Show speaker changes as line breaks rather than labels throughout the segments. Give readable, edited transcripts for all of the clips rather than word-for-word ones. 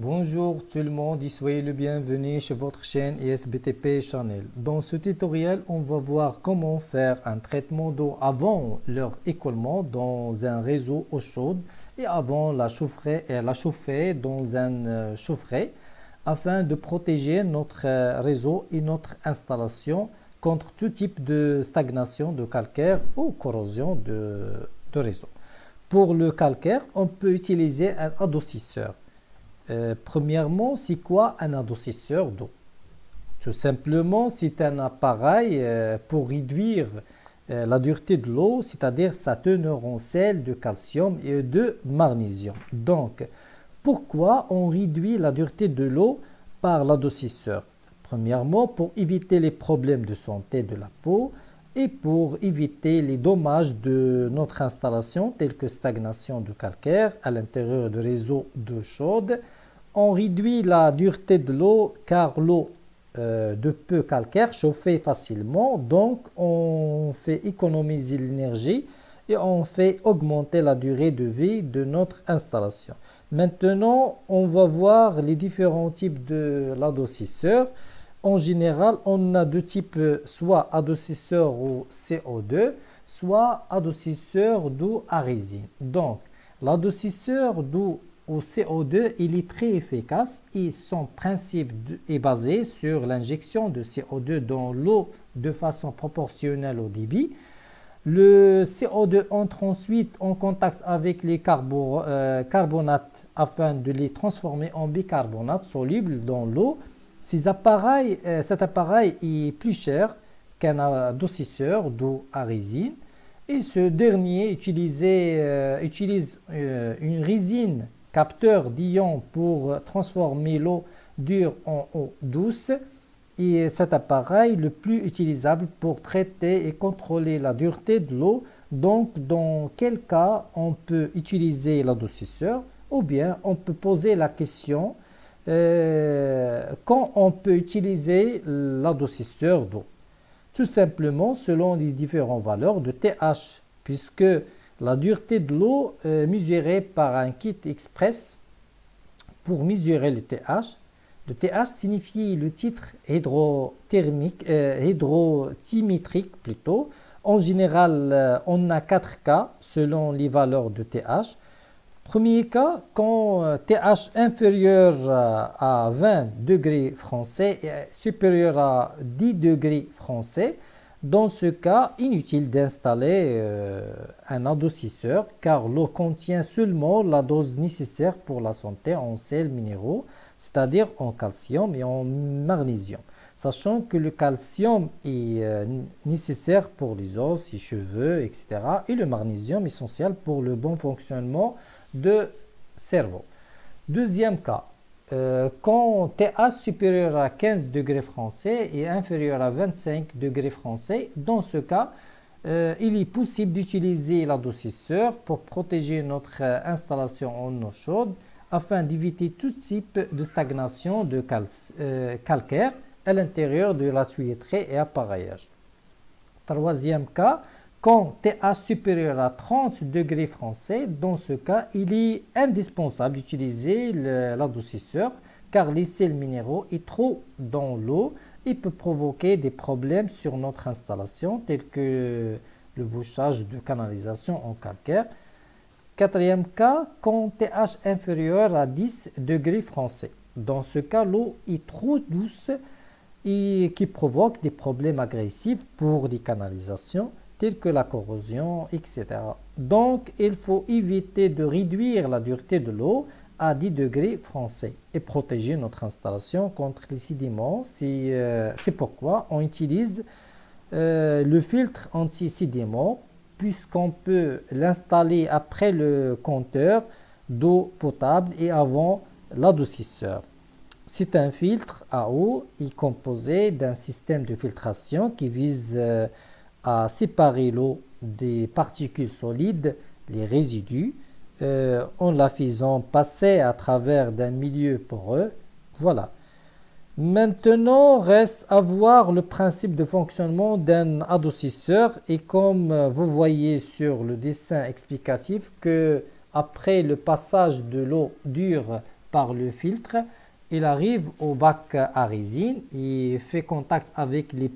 Bonjour tout le monde et soyez le bienvenu sur votre chaîne ISBTP Channel. Dans ce tutoriel, on va voir comment faire un traitement d'eau avant leur écoulement dans un réseau eau chaude et avant la chauffer dans un chaufferette afin de protéger notre réseau et notre installation contre tout type de stagnation de calcaire ou corrosion de réseau. Pour le calcaire, on peut utiliser un adoucisseur. Premièrement, c'est quoi un adoucisseur d'eau? Tout simplement, c'est un appareil pour réduire la dureté de l'eau, c'est-à-dire sa teneur en sel de calcium et de magnésium. Donc, pourquoi on réduit la dureté de l'eau par l'adoucisseur? Premièrement, pour éviter les problèmes de santé de la peau et pour éviter les dommages de notre installation, tels que stagnation de calcaire à l'intérieur de réseaux d'eau chaude. On réduit la dureté de l'eau car l'eau de peu calcaire chauffait facilement, donc on fait économiser l'énergie et on fait augmenter la durée de vie de notre installation. Maintenant, on va voir les différents types de l'adoucisseur. En général, on a deux types, soit adoucisseur au CO2, soit adoucisseur d'eau à résine. Donc, l'adoucisseur d'eau au CO2, il est très efficace et son principe est basé sur l'injection de CO2 dans l'eau de façon proportionnelle au débit. Le CO2 entre ensuite en contact avec les carbonates afin de les transformer en bicarbonate soluble dans l'eau. Cet appareil est plus cher qu'un adoucisseur d'eau à résine et ce dernier utilise une résine capteur d'ions pour transformer l'eau dure en eau douce et cet appareil le plus utilisable pour traiter et contrôler la dureté de l'eau. Donc, dans quel cas on peut utiliser l'adoucisseur ou bien on peut poser la question quand on peut utiliser l'adoucisseur d'eau. Tout simplement selon les différentes valeurs de TH, puisque la dureté de l'eau mesurée par un kit express pour mesurer le TH. Le TH signifie le titre hydrothermique plutôt. En général, on a 4 cas selon les valeurs de TH. Premier cas, quand TH inférieur à 20 degrés français et supérieur à 10 degrés français, dans ce cas, inutile d'installer un adoucisseur car l'eau contient seulement la dose nécessaire pour la santé en sels minéraux, c'est-à-dire en calcium et en magnésium. Sachant que le calcium est nécessaire pour les os, les cheveux, etc. et le magnésium est essentiel pour le bon fonctionnement de cerveau. Deuxième cas, quand TH supérieur à 15 degrés français et inférieur à 25 degrés français, dans ce cas, il est possible d'utiliser l'adoucisseur pour protéger notre installation en eau chaude afin d'éviter tout type de stagnation de calcaire à l'intérieur de la tuyauterie et appareillage. Troisième cas, quand TH supérieur à 30 degrés français, dans ce cas, il est indispensable d'utiliser l'adoucisseur car les sels minéraux est trop dans l'eau et peut provoquer des problèmes sur notre installation tels que le bouchage de canalisation en calcaire. Quatrième cas, quand TH inférieur à 10 degrés français. Dans ce cas, l'eau est trop douce et qui provoque des problèmes agressifs pour les canalisations telles que la corrosion, etc. Donc, il faut éviter de réduire la dureté de l'eau à 10 degrés français et protéger notre installation contre les sédiments. C'est pourquoi on utilise le filtre anti-sédiments puisqu'on peut l'installer après le compteur d'eau potable et avant l'adoucisseur. C'est un filtre à eau composé d'un système de filtration qui vise à séparer l'eau des particules solides, les résidus, en la faisant passer à travers d'un milieu poreux. Voilà. Maintenant, reste à voir le principe de fonctionnement d'un adoucisseur et comme vous voyez sur le dessin explicatif que après le passage de l'eau dure par le filtre, il arrive au bac à résine et fait contact avec les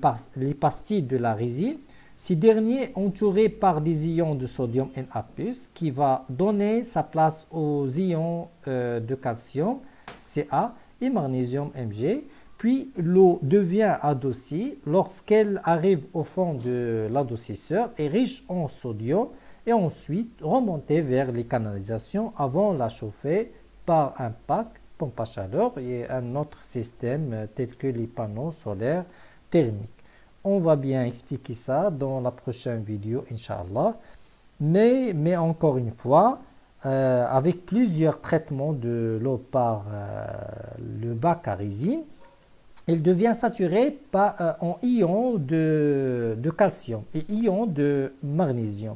pastilles de la résine. Ces derniers entourés par des ions de sodium Na+, qui va donner sa place aux ions de calcium Ca et magnésium Mg. Puis l'eau devient adossée lorsqu'elle arrive au fond de l'adoucisseur et riche en sodium et ensuite remontée vers les canalisations avant la chauffer par un pack, pompe à chaleur et un autre système tel que les panneaux solaires thermiques. On va bien expliquer ça dans la prochaine vidéo, Inch'Allah. Mais encore une fois, avec plusieurs traitements de l'eau par le bac à résine, il devient saturé en ions de calcium et ions de magnésium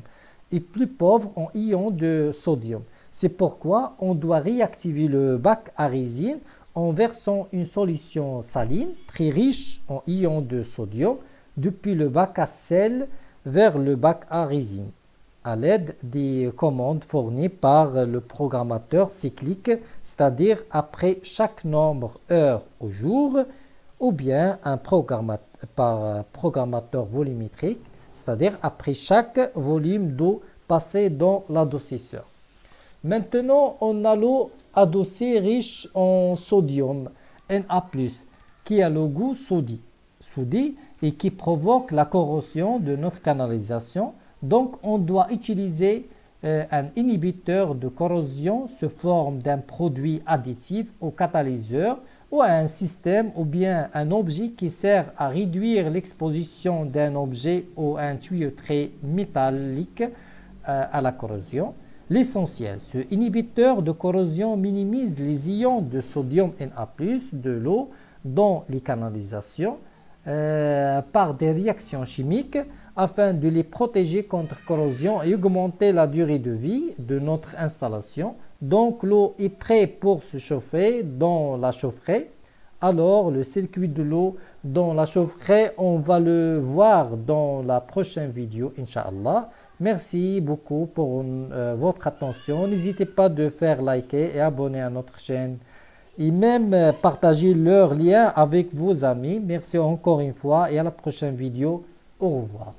et plus pauvre en ions de sodium. C'est pourquoi on doit réactiver le bac à résine en versant une solution saline très riche en ions de sodium depuis le bac à sel vers le bac à résine à l'aide des commandes fournies par le programmateur cyclique, c'est-à-dire après chaque nombre heure au jour, ou bien par programmateur volumétrique, c'est-à-dire après chaque volume d'eau passé dans l'adoucisseur. Maintenant, on a l'eau adossée riche en sodium Na+, qui a le goût soudi et qui provoque la corrosion de notre canalisation. Donc, on doit utiliser un inhibiteur de corrosion sous forme d'un produit additif au catalyseur ou un système ou bien un objet qui sert à réduire l'exposition d'un objet ou un tuyauterie métallique à la corrosion. L'essentiel, ce inhibiteur de corrosion minimise les ions de sodium Na+, de l'eau dans les canalisations par des réactions chimiques afin de les protéger contre corrosion et augmenter la durée de vie de notre installation. Donc l'eau est prête pour se chauffer dans la chaufferette. Alors le circuit de l'eau dans la chaufferette, on va le voir dans la prochaine vidéo, Inch'Allah. Merci beaucoup pour votre attention. N'hésitez pas de faire liker et abonner à notre chaîne et même partager leur lien avec vos amis. Merci encore une fois et à la prochaine vidéo. Au revoir.